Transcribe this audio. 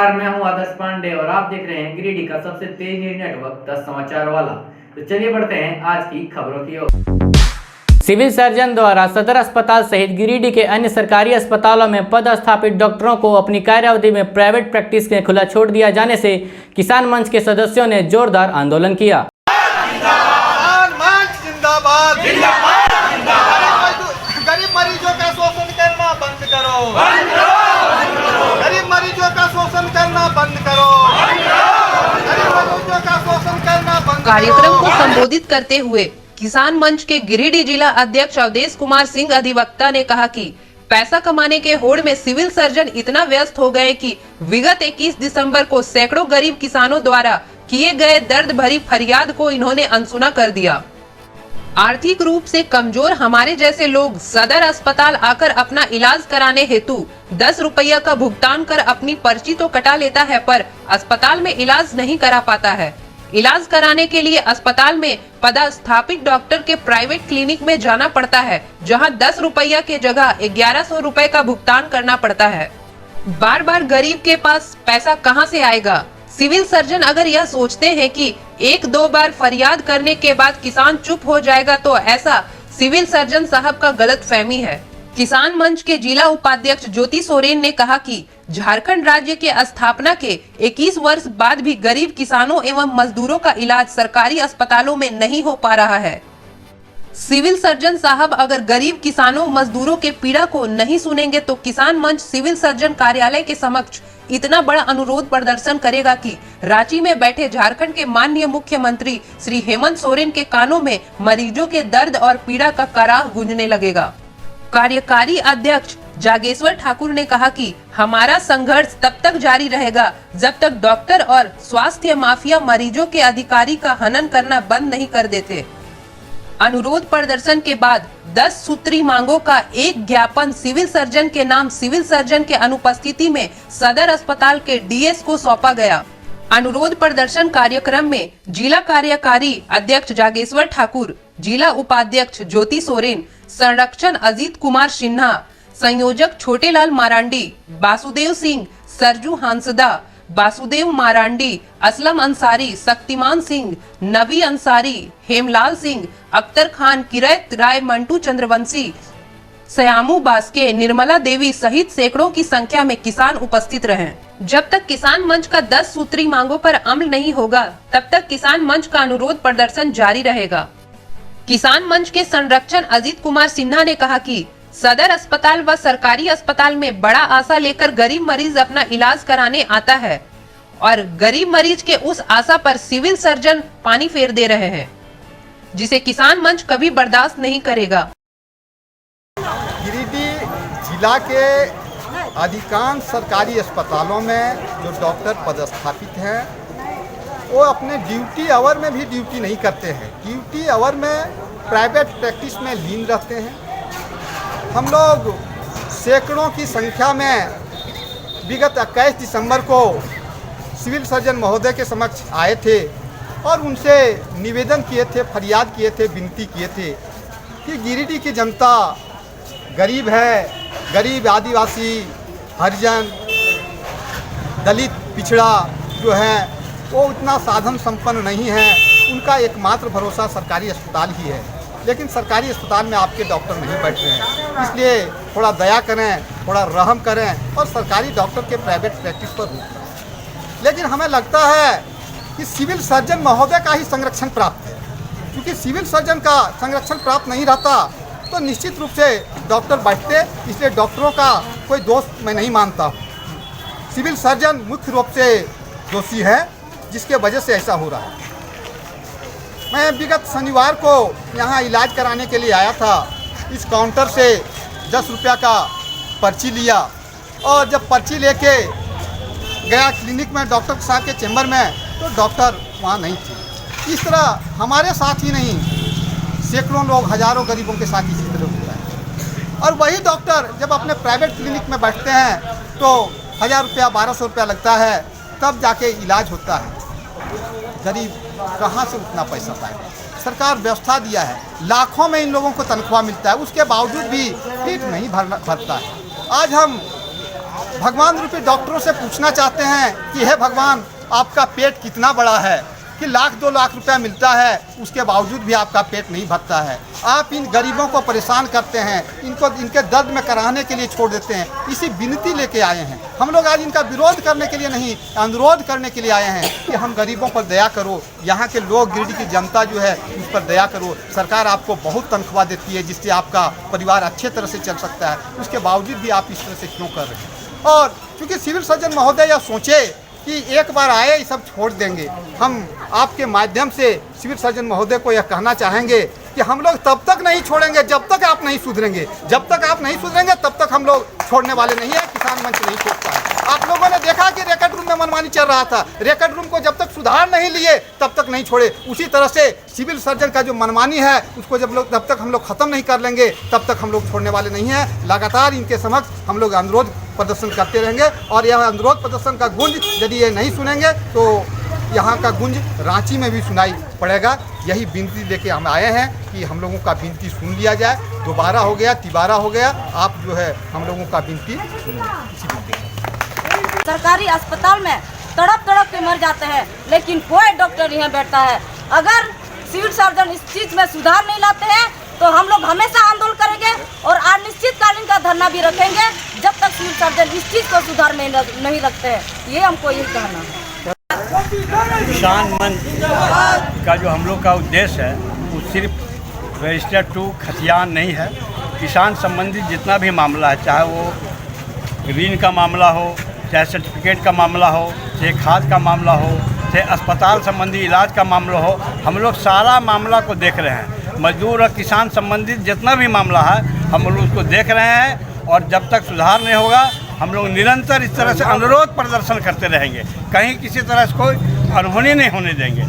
नमस्कार, मैं हूं आदर्श पांडे और आप देख रहे हैं गिरिडीह का सबसे तेज न्यूज नेटवर्क 10 समाचार वाला। तो चलिए बढ़ते हैं आज की खबरों की ओर। सिविल सर्जन द्वारा सदर अस्पताल सहित गिरिडीह के अन्य सरकारी अस्पतालों में पदस्थापित डॉक्टरों को अपनी कार्यावधि में प्राइवेट प्रैक्टिस में खुला छोड़ दिया जाने से किसान मंच के सदस्यों ने जोरदार आंदोलन किया। गरीब मरीजों का शोषण करना बंद करो, गरीब मरीजों का शोषण करना बंद करो, गरीब मरीजों का शोषण करना बंद करो। कार्यक्रम को संबोधित करते हुए किसान मंच के गिरिडीह जिला अध्यक्ष अवधेश कुमार सिंह अधिवक्ता ने कहा कि पैसा कमाने के होड़ में सिविल सर्जन इतना व्यस्त हो गए कि विगत 21 दिसंबर को सैकड़ों गरीब किसानों द्वारा किए गए दर्द भरी फरियाद को इन्होंने अनसुना कर दिया। आर्थिक रूप से कमजोर हमारे जैसे लोग सदर अस्पताल आकर अपना इलाज कराने हेतु 10 रुपया का भुगतान कर अपनी पर्ची तो कटा लेता है, पर अस्पताल में इलाज नहीं करा पाता है। इलाज कराने के लिए अस्पताल में पदस्थापित डॉक्टर के प्राइवेट क्लिनिक में जाना पड़ता है, जहां 10 रुपया के जगह 1100 रुपए का भुगतान करना पड़ता है। बार बार गरीब के पास पैसा कहां से आएगा? सिविल सर्जन अगर यह सोचते हैं कि एक दो बार फरियाद करने के बाद किसान चुप हो जाएगा, तो ऐसा सिविल सर्जन साहब का गलत फहमी है। किसान मंच के जिला उपाध्यक्ष ज्योति सोरेन ने कहा कि झारखंड राज्य के स्थापना के 21 वर्ष बाद भी गरीब किसानों एवं मजदूरों का इलाज सरकारी अस्पतालों में नहीं हो पा रहा है। सिविल सर्जन साहब अगर गरीब किसानों मजदूरों के पीड़ा को नहीं सुनेंगे तो किसान मंच सिविल सर्जन कार्यालय के समक्ष इतना बड़ा अनुरोध प्रदर्शन करेगा कि रांची में बैठे झारखंड के माननीय मुख्यमंत्री श्री हेमंत सोरेन के कानों में मरीजों के दर्द और पीड़ा का कराह गूंजने लगेगा। कार्यकारी अध्यक्ष जागेश्वर ठाकुर ने कहा कि हमारा संघर्ष तब तक जारी रहेगा जब तक डॉक्टर और स्वास्थ्य माफिया मरीजों के अधिकारी का हनन करना बंद नहीं कर देते। अनुरोध प्रदर्शन के बाद 10 सूत्री मांगों का एक ज्ञापन सिविल सर्जन के नाम सिविल सर्जन के अनुपस्थिति में सदर अस्पताल के डीएस को सौंपा गया। अनुरोध प्रदर्शन कार्यक्रम में जिला कार्यकारी अध्यक्ष जागेश्वर ठाकुर, जिला उपाध्यक्ष ज्योति सोरेन, संरक्षण अजीत कुमार सिन्हा, संयोजक छोटेलाल मारांडी, वासुदेव सिंह, सरजू हांसदा, वासुदेव मारांडी, असलम अंसारी, शक्तिमान सिंह, नबी अंसारी, हेमलाल सिंह, अख्तर खान, किरत राय, मंटू चंद्रवंशी, सयामू बास्के, निर्मला देवी सहित सैकड़ों की संख्या में किसान उपस्थित रहे। जब तक किसान मंच का 10 सूत्री मांगों पर अमल नहीं होगा, तब तक किसान मंच का अनुरोध प्रदर्शन जारी रहेगा। किसान मंच के संरक्षण अजीत कुमार सिन्हा ने कहा कि सदर अस्पताल व सरकारी अस्पताल में बड़ा आशा लेकर गरीब मरीज अपना इलाज कराने आता है और गरीब मरीज के उस आशा पर सिविल सर्जन पानी फेर दे रहे हैं, जिसे किसान मंच कभी बर्दाश्त नहीं करेगा। गिरिडीह जिला के अधिकांश सरकारी अस्पतालों में जो डॉक्टर पदस्थापित हैं वो अपने ड्यूटी आवर में भी ड्यूटी नहीं करते हैं। ड्यूटी आवर में प्राइवेट प्रैक्टिस में लीन रहते हैं। हम लोग सैकड़ों की संख्या में विगत 21 दिसंबर को सिविल सर्जन महोदय के समक्ष आए थे और उनसे निवेदन किए थे, फरियाद किए थे, विनती किए थे कि गिरिडीह की जनता गरीब है, गरीब आदिवासी, हरिजन, दलित, पिछड़ा जो है वो उतना साधन संपन्न नहीं है। उनका एकमात्र भरोसा सरकारी अस्पताल ही है, लेकिन सरकारी अस्पताल में आपके डॉक्टर नहीं बैठ रहे हैं। इसलिए थोड़ा दया करें, थोड़ा रहम करें और सरकारी डॉक्टर के प्राइवेट प्रैक्टिस पर रोक लगाएं। लेकिन हमें लगता है कि सिविल सर्जन महोदय का ही संरक्षण प्राप्त है, क्योंकि सिविल सर्जन का संरक्षण प्राप्त नहीं रहता तो निश्चित रूप से डॉक्टर बैठते। इसलिए डॉक्टरों का कोई दोष मैं नहीं मानता हूँ। सिविल सर्जन मुख्य रूप से दोषी है जिसके वजह से ऐसा हो रहा है। मैं विगत शनिवार को यहाँ इलाज कराने के लिए आया था। इस काउंटर से 10 रुपया का पर्ची लिया और जब पर्ची लेके गया क्लिनिक में डॉक्टर साहब के चैम्बर में तो डॉक्टर वहाँ नहीं थी। इस तरह हमारे साथ ही नहीं, सैकड़ों लोग, हजारों गरीबों के साथ इसी तरह होता है। और वही डॉक्टर जब अपने प्राइवेट क्लिनिक में बैठते हैं तो 1000 रुपया, 1200 रुपया लगता है, तब जाके इलाज होता है। गरीब कहाँ से उतना पैसा पाएगा? सरकार व्यवस्था दिया है, लाखों में इन लोगों को तनख्वाह मिलता है, उसके बावजूद भी पेट नहीं भरता है। आज हम भगवान रूपी डॉक्टरों से पूछना चाहते हैं कि हे भगवान, आपका पेट कितना बड़ा है कि 1-2 लाख रुपया मिलता है, उसके बावजूद भी आपका पेट नहीं भरता है। आप इन गरीबों को परेशान करते हैं, इनको इनके दर्द में कराने के लिए छोड़ देते हैं। इसी विनती लेके आए हैं हम लोग। आज इनका विरोध करने के लिए नहीं, अनुरोध करने के लिए आए हैं कि हम गरीबों पर दया करो। यहाँ के लोग, गिरिडीह की जनता जो है, उस पर दया करो। सरकार आपको बहुत तनख्वाह देती है जिससे आपका परिवार अच्छे तरह से चल सकता है, उसके बावजूद भी आप इस तरह से क्यों कर रहे हैं। और चूँकि सिविल सर्जन महोदय यह सोचे कि एक बार आए ये सब छोड़ देंगे, हम आपके माध्यम से सिविल सर्जन महोदय को यह कहना चाहेंगे कि हम लोग तब तक नहीं छोड़ेंगे जब तक आप नहीं सुधरेंगे। जब तक आप नहीं सुधरेंगे तब तक हम लोग छोड़ने वाले नहीं है। किसान मंच नहीं छोड़ता है। आप लोगों ने देखा कि रेकर्ड रूम में मनमानी चल रहा था। रेकर्ड रूम को जब तक सुधार नहीं लिए तब तक नहीं छोड़े। उसी तरह से सिविल सर्जन का जो मनमानी है उसको जब तक हम लोग खत्म नहीं कर लेंगे तब तक हम लोग छोड़ने वाले नहीं हैं। लगातार इनके समक्ष हम लोग अनुरोध प्रदर्शन करते रहेंगे और यह अनुरोध प्रदर्शन का गुंज यदि ये नहीं सुनेंगे तो यहाँ का गुंज रांची में भी सुनाई पड़ेगा। यही विनती लेके हम आए हैं कि हम लोगों का विनती सुन लिया जाए। दोबारा हो गया, तिबारा हो गया, आप जो है हम लोगों का विनती सरकारी अस्पताल में तड़प तड़प के मर जाते हैं, लेकिन कोई डॉक्टर यहाँ बैठता है। अगर सिविल सर्जन इस चीज़ में सुधार नहीं लाते हैं तो हम लोग हमेशा आंदोलन करेंगे और अनिश्चितकालीन का धरना भी रखेंगे जब तक सिविल सर्जन इस चीज़ को सुधार में नहीं रखते हैं। ये हमको यही कहना है। किसान मंच का जो हम लोग का उद्देश्य है वो सिर्फ रजिस्टर 2 खतियान नहीं है। किसान संबंधित जितना भी मामला है, चाहे वो ऋण का मामला हो, चाहे सर्टिफिकेट का मामला हो, चाहे खाद का मामला हो, चाहे अस्पताल संबंधी इलाज का मामला हो, हम लोग सारा मामला को देख रहे हैं। मजदूर और किसान संबंधित जितना भी मामला है हम लोग उसको देख रहे हैं और जब तक सुधार नहीं होगा हम लोग निरंतर इस तरह से अनुरोध प्रदर्शन करते रहेंगे। कहीं किसी तरह से कोई अनहोनी नहीं होने देंगे।